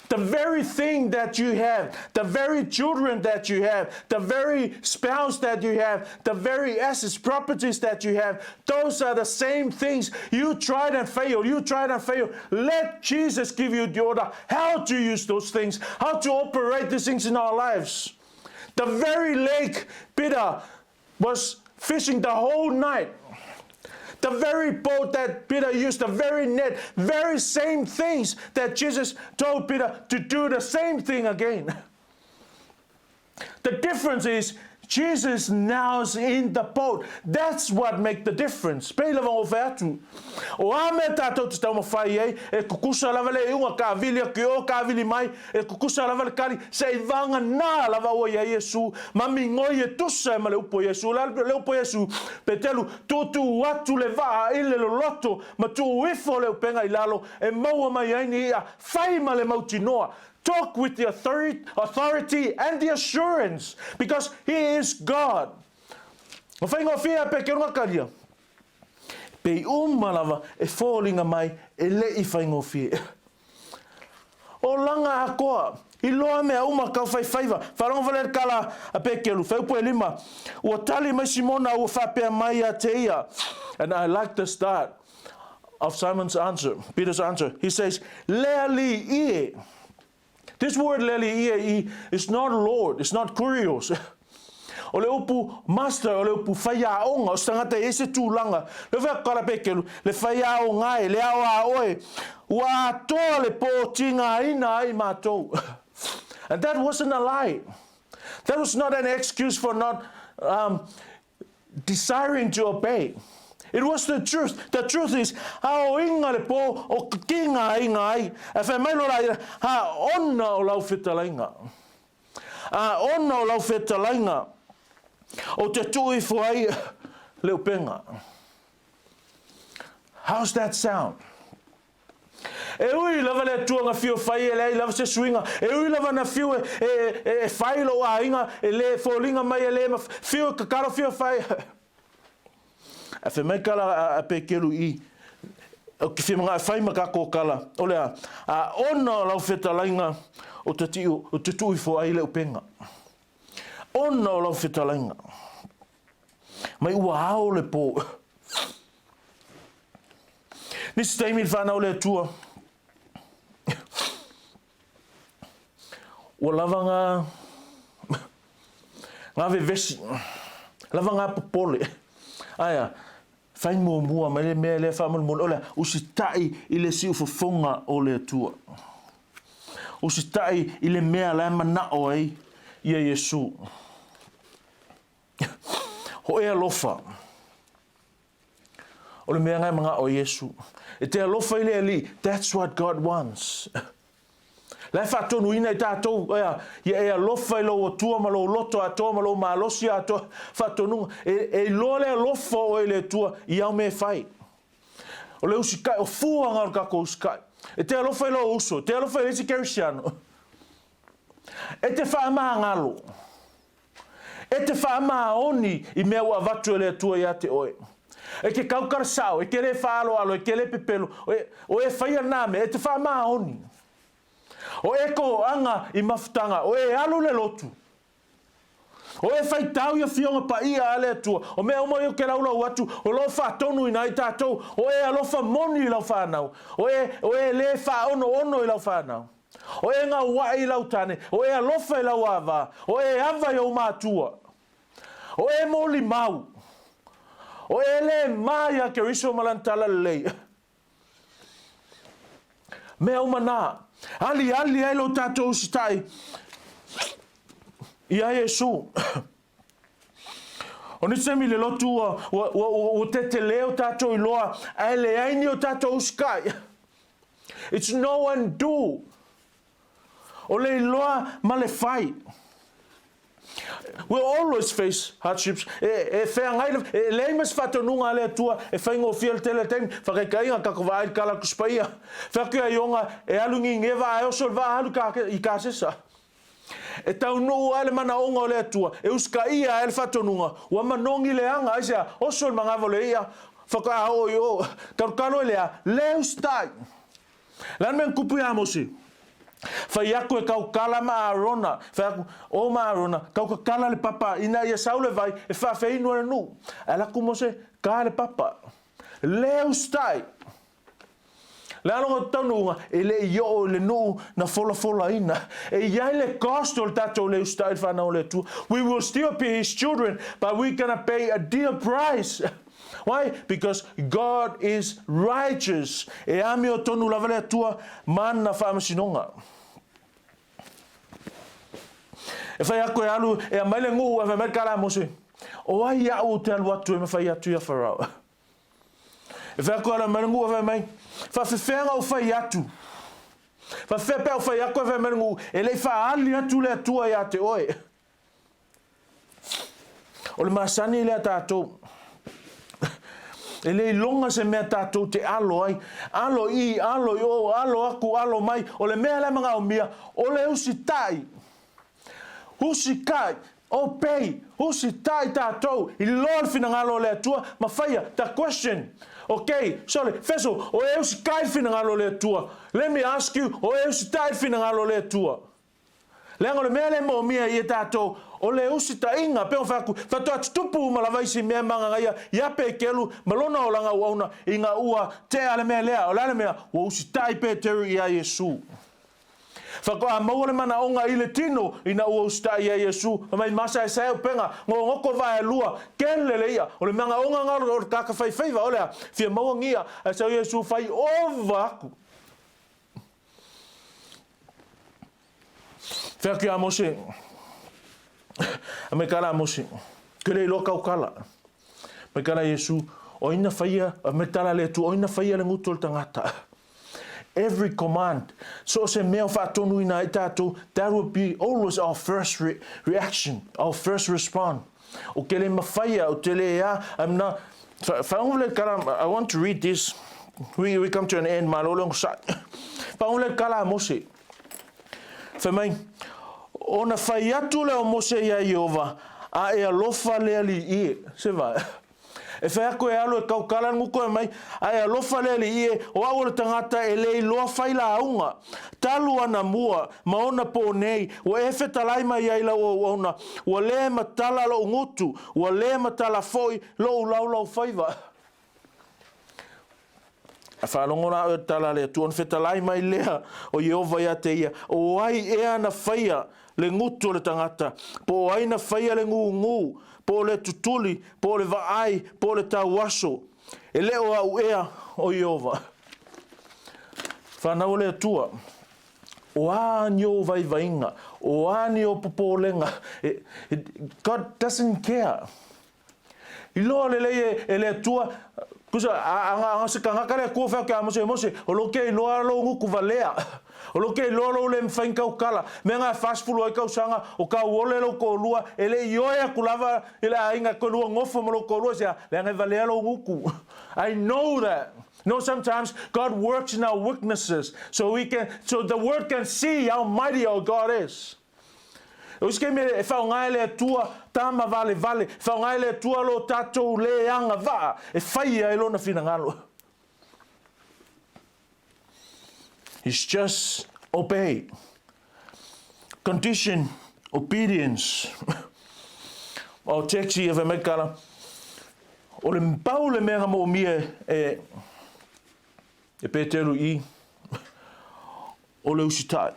The very thing that you have, the very children that you have, the very spouse that you have, the very assets, properties that you have, those are the same things. You tried and failed. Let Jesus give you the order how to use those things, how to operate these things in our lives. The very lake Peter was fishing the whole night. The very boat that Peter used, the very net, very same things that Jesus told Peter to do the same thing again. The difference is Jesus now is in the boat. That's what makes the difference. Pela vão ofertu. O ame tato te tau mawhai ei, e kukusa lava le iunga ka vili a ki o ka vili mai, e kukusa lava le kari, se I vanga nā lava o ia Yesu, mami ngoi e tusa e ma le upo Yesu, le upo Yesu, petelu, tutu watu le vaa ile lo loto, ma tu uifo le upenga I lalo, e maua mai aini ia, whai ma le mauti noa. Talk with the authority and the assurance, because he is God. O whainga whia pe ke runga karia. Pe umalava e whōlinga mai e le I whainga whia. O langa a koa, I loa mea uma kau whaiwhaiva. Wharonga whaler kala a pe ke lu, whaupo e lima. Ua tali mai Simona ua whapea mai a te ia. And I like the start of Simon's answer, Peter's answer. He says, lea li ie. This word leli is not Lord, it's not kurios. O le upu master, o le upu whaiaonga, o stangata e se tūlanga. Le whea kara pekelu, le whaiaonga e, le awa oe. Ua atoa le pōtinga ina ai mātou. And that wasn't a lie. That was not an excuse for not desiring to obey. It was the truth. The truth is, hao inga le po o kinga inga ai. E whai mai lora ha ona o lau whetalainga. Ona o lau whetalainga. O te tui fuai leo penga. How's that sound? E ui lava le tuanga fio fai e lei lava se swinga. E ui lava na fio e fai lo a inga e le folinga mai e le ma fio kakaro fio fai. A fe mai kala a pekelu I. O ki fi mga fai makako kala. Olea, a ona lau fetalainga o te tiu, o te tui fo ai le upenga. Ona lau fetalainga. Mai ua hao le po. Nisi taimi whanau le tua. Ua lava ngā vevesi. Lava ngā popole. Aia, whai mua mai le mea le whamulmul. Olea, usi tai I le si ufafonga o le tua. Usi tai I le mea le manao ai Ia Yesu. Ho e alofa. O le mea ngai mga o Yesu. E te alofa I le ali. That's what God wants. Lai whatonu ina I tātou. Ia e alofa I lo o tua ma lo loto atoa ma lo malosi atoa. Whatonu. E lo le alofa o e le tua I au me whai. O le usikai. O fuanga o kako usikai. E te alofa I lo uso. Te alofa I lesi kerisiano. E te whaamaha ngalo. E te whaamaha oni I mea ua vatu e le tua ia te oe. E ke kaukara sao, e ke le whaalo alo, e ke le pepelo, o e whaia name, e te whaamaha oni. O e ko anga I mafutanga, o e alo le lotu. O e whai tau ia fionga pa ia ale atua, o mea umoi o ke laula watu, o lo whaatonu I nai tātou, o e alofa moni I lau whanau, o e le whaono I lau whanau. O e ngā wai I lau tane, o e alofa I lau ava, o e ava I au mātua, o e moli mau, o e le mai a ke riso malantala lei. Mea umana, ali e lo tātou sitai, Ia Yesu. O ni semi le lotu o te leo tātou I loa, a le aini o tātou uskai. It's no one do. O le loa ma le fai. We'll always face hardships. E leimas whatonunga le tua, e whaingo fiel tele teim, whakekainga kako vai kala kuspaia. Whakia ionga, e alungi ngewa e osol wa alu I kāsesa. E tau nuu ale mana onga o le tua, e uska ia ele whatonunga, ua manongi le anga, aisea, osol mangavo le ia, whaka o yo, karukano lea, le ustai. Lan men kupu ia mosi. Fai aku e kau kala maarona, fai aku o maarona, kau ka kala le papa, ina ia saule vai, e wha fei nua nu. Ala ku mose, ka le papa. Le ustai. Le alonga tanunga, e le yo le nu na fola ina. E iai le costo le tato le ustai whanau le tu. We will still be his children, but we're gonna pay a dear price. Why? Because God is righteous. E ami o tonu lava le tua mana whaamasinonga. E whai ako e alu, e a maile ngu, e whai mai kala mose. O ai au te alu atu e me whai atu ia wharau. E whai ako e maile ngu, e whai mai. Whawhiwhenga o whai atu. Whawhiwhenga o whai ako e whai maile ngu. E lei wha ali atu le atua ia te oe. O le masani le tātou. E le longa se mea tātou te alo ai. Alo I, alo yo, alo aku, alo mai. O le mea le mga o mia. O le usi tai. Usi kai. O pei. Usi tai tātou. I lor fina ngalo le atua. Ma whaia, ta question. Okay, sorry. Feso, o e usi kai fina ngalo le atua. Let me ask you, o e usi tai fina ngalo le atua. Leango le mea le mo mia I tātou. O le usi ta inga pe o faku fato atupu malavaisi me manga ia ia pe kelu malona o langa wauna inga ua te ale me lea o le mea o usi tai pe teru ia Yesu. Fako a maule mana onga I le tino ina ua usi tai ia Yesu mai masa e sai penga ngoko vai lua kele le ia o le manga onga ngalo o kaka fai faiva o le fia mau ngia a sa Yesu fai ovaku. Faki a mose a me kala mosi ke le loka o kala me kala Yesu o ina faia a me tala le tu o ina faia le ngutol tangata every command so se me fa tonu ina itato that would be always our first reaction our first response o ke le mafaia o te le ya I'm not fa kala I want to read this we come to an end malolo sa paule kala Mose. Whamai, ona whai atu leo Mose ia Iova, a e alofa lea li ie. Se vai. E whai ako e alo e kaukala nguko e mai, a e alofa lea li ie, o au le tangata e lei loa whaila aunga. Talu ana mua, maona po nei, o e whetalai mai aila o ona, o le matala lo ngutu, o le matala foi, lo lau whaiva. A whanongo na o tala lea, tuon whetalai mai lea o Iova ia te ia, o ai ea na whaia le ngutu o le tangata, po ai na whaia le ngu, po le tutuli, po le vaai, po le tauaso, e leo au ea o Iova. Whanau lea tua, o ani o vaivainga, o ani o popolenga, God doesn't care. I loa le e le tua, kusa anga se kangaka le kua whea kia Mose, o lo kei loa lo nguku valea, o lo kei loa lo le mwhain kau kala, me ngā whasfulu ai kau sanga, o kau ole lo ko lua, e le ioea kulava, e le ainga ko lua ngofo mo lo ko lua, sea, le angai valea lo nguku. I know that. No, sometimes God works in our weaknesses, so the world can see how mighty our God is. O iske me e whaungai le tua tama vale, whaungai le tua lo tatou le anga vaa, e whaia e lona whinangalo. He's just obey. Condition, obedience. O texi e whamekala, o le mpau le mea mo mia e Peteru I, o le usitai.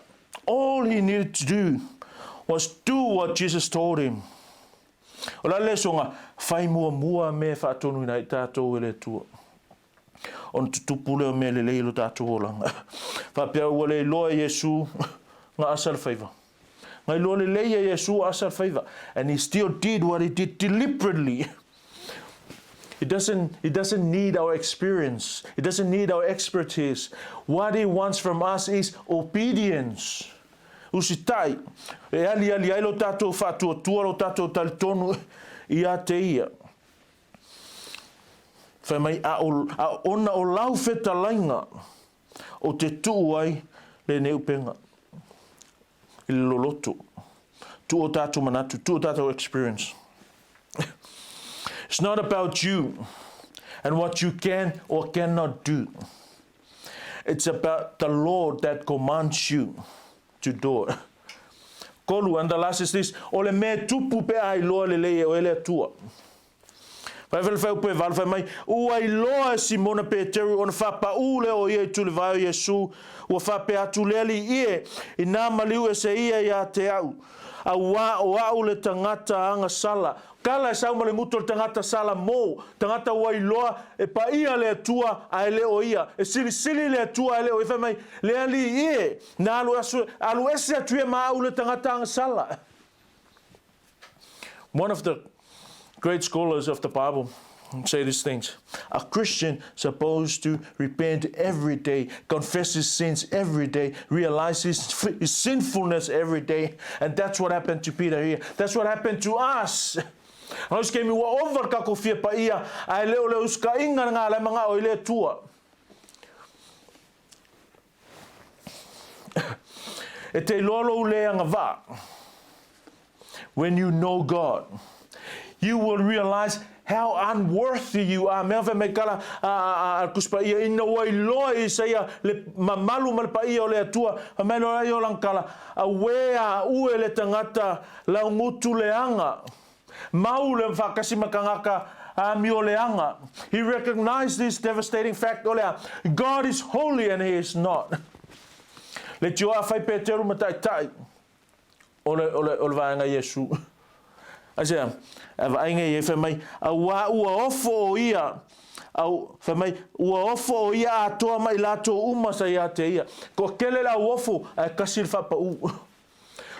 All he needed to do was do what Jesus told him. O la le songa, whai mua me whaatonu ina I tātou ele tua. On tutupule o me le leilo tātou olanga. Whapea ua le loa Yesu ngā asal whaiva. Ngai loa le leia Yesu asal whaiva. And he still did what he did deliberately. He doesn't need our experience. He doesn't need our expertise. What he wants from us is obedience. Usitai, e ali ai lo tātou whātua tua lo tātou talitonu I a te ia. Whai mai a ona o lau whetalainga o te tuu ai le neupenga. I le loloto. Tu o tātou manatu, tu o tātou experience. It's not about you and what you can or cannot do. It's about the Lord that commands you to do it. Kolu, and the last is this, o le me tupu pe ai loa le lei o ele tua. Vai whai pe valwhai mai, ua I loa Simona Peteru on whapa ule o ia I tule vai o Yesu, ua whape atu leli ie, I nā maliu e se ia te au. A wā o au le tangata anga sala. Kala e sauma le nguto le tangata sala mō. Tangata ua I loa e pa ia le atua a ele o ia. E sili le atua a ele o I whamai. Le ali ie. Na alu ese atu e ma au le tangata anga sala. One of the great scholars of the Bible say these things. A Christian supposed to repent every day, confess his sins every day, realize his sinfulness every day. And that's what happened to Peter here. That's what happened to us. Nós que me ua over ka kofia pa ia, ai leo uska inga ngā lai mga o ile tua. E te lolo leanga va. When you know God, you will realize how unworthy you are. Mea whai kala kuspa ia ina wai loa I seia le mamalu malpa ia o le atua. Hamai loa I o langkala. A wea ue le tangata lau ngutu leanga. Mau le whakasi makangaka mi o leanga. He recognized this devastating fact o lea. God is holy and he is not. Le tua whai Peteru matai o le vaenga Yesu. Asea, ainga I whai mai, a wā ua ofo o ia, whai mai, ua ofo o ia a toa mai lato umasa ia te ia. Ko kele la ofo a kasir whapa u.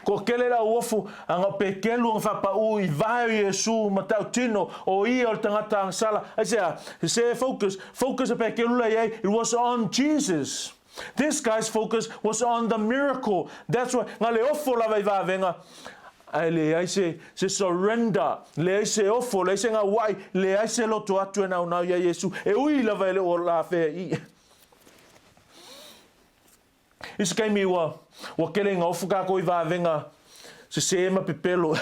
Ko kele la ofo anga pekelu ang whapa u I vai Yesu matau tino o ia o tangata ang sala. Asea, se focus a pekelu la iei, it was on Jesus. This guy's focus was on the miracle. That's why, ngā le ofo la vai venga. Ai le ai se surrender, le ai se ofo, le ai se ngā wai, le ai se loto atu e nau ia Yesu, e ui lava ele o la whea I. Isi kai mi wa kele nga ofu ka ko I venga se ma pepelo.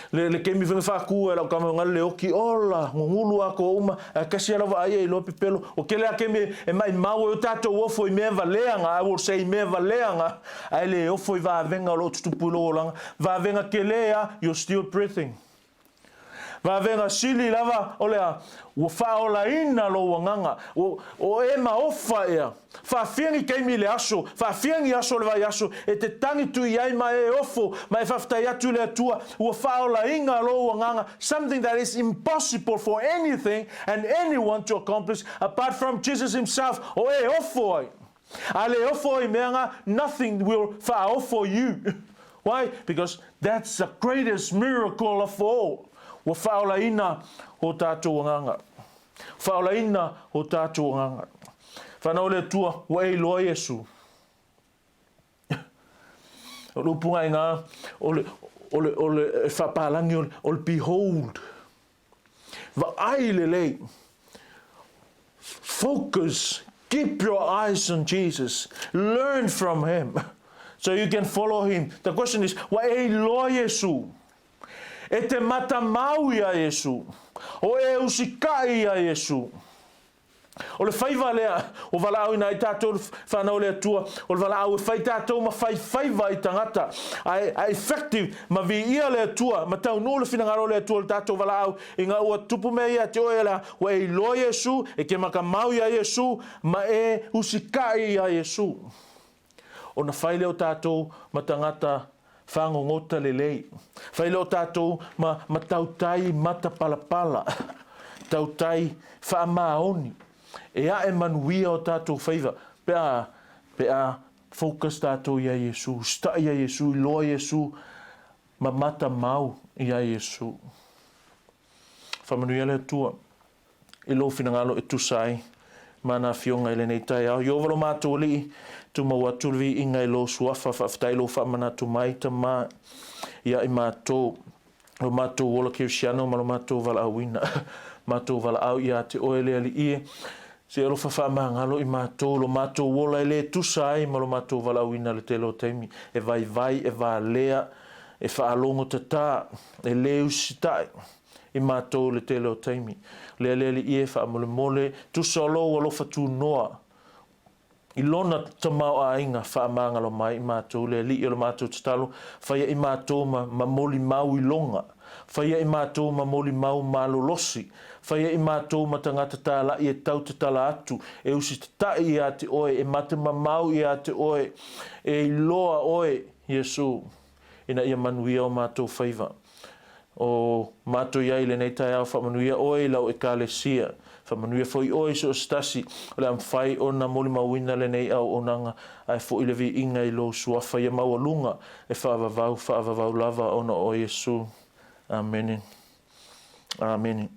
Le kemi venga fa ku la ka nga le oki ola ngulu ako uma kasi ala va ai lo pepelo o kele kemi e mai mau o tato o foi me valeanga I will say me valeanga ai le o foi va venga lo tupulo langa va venga kelea you're still breathing. Va venga sili lava olea o fa ola ina lo wanganga o e ma ofa ia fa fiangi kaimi le aso fa fiangi aso le vai aso e te tangi tu iai ma e ofo ma e fafta ia tu le tua o fa ola inga lo wanganga something that is impossible for anything and anyone to accomplish apart from Jesus himself o e ofo ai ale ofo I meanga nothing will fa ofo you. Why? Because that's the greatest miracle of all. Wa faolaina o tātou nganga. Faolaina o tātou nganga. Whanau le tua wa e loa Yesu. O lupunga I ngā ole whapalangi ole behold. Va ai le lei. Focus. Keep your eyes on Jesus. Learn from him. So you can follow him. The question is, wa e loa Yesu. E te mata mau ia Yesu. O e usikai ia Yesu. O le whaiva lea, o walau ina I tātou whanau lea tua, o le walau e whai tātou ma whaiva I tangata, a effective ma vi ia lea tua, ma tau no le whinangaro lea tua le tātou walau, I ngā ua tupu me ia te oe la, wa e loa Yesu, e ke maka mau ia Yesu, ma e usikai ia Yesu. O na whai leo tātou ma tangata, whango ngota le lei. Whai leo tātou ma tautai mata palapala. Tautai whaamaoni. E a e manuia o tātou whaiva. Pea focus tātou ia Yesu. Sta ia Yesu, loa Yesu. Ma mata mau ia Yesu. Whamanuia le tua. I lo finangalo e tusai. Mana fionga ele nei tai au. Iovalo mātou li. Tu mau atulvi inga I lo suafa whaftai lo whamana tu mai ta mā. Ia I mātou. O mātou wola keu siano ma lo mātou wala awina. Mātou wala au ia te oele ali ie. Se alo whawhamangalo I mātou. Lo mātou wola ele tusai ma lo mātou wala awina le te lo teimi. E vai e vai lea. E whaalongo te tā. E leu sitai. I mātou le te lo teimi. Le ali ie whaamole mole. Tusalo alo whatu noa. I lona tamau a inga whaamangalo mai I mātou le li o le mātou tatalo. Whaia I mātou ma moli mau I longa. Whaia I mātou ma moli mau malolosi. Whaia I mātou ma tangata tāla I e tau te tala atu. E usi te tai I a te oe. E mate ma mau I a te oe. E I loa oe Yesu. Ina ia manuia o mātou whaiva. O mātou iai le nei tai au whamanuia oe lau e kālesia. Whamanuia foi oi so stasi o le amwhai o na moli mawina le nei au onanga ai fo I le vi inga I lo suafa ia mawalunga e whaavavau lava o na o Yesu. Amen. Amen.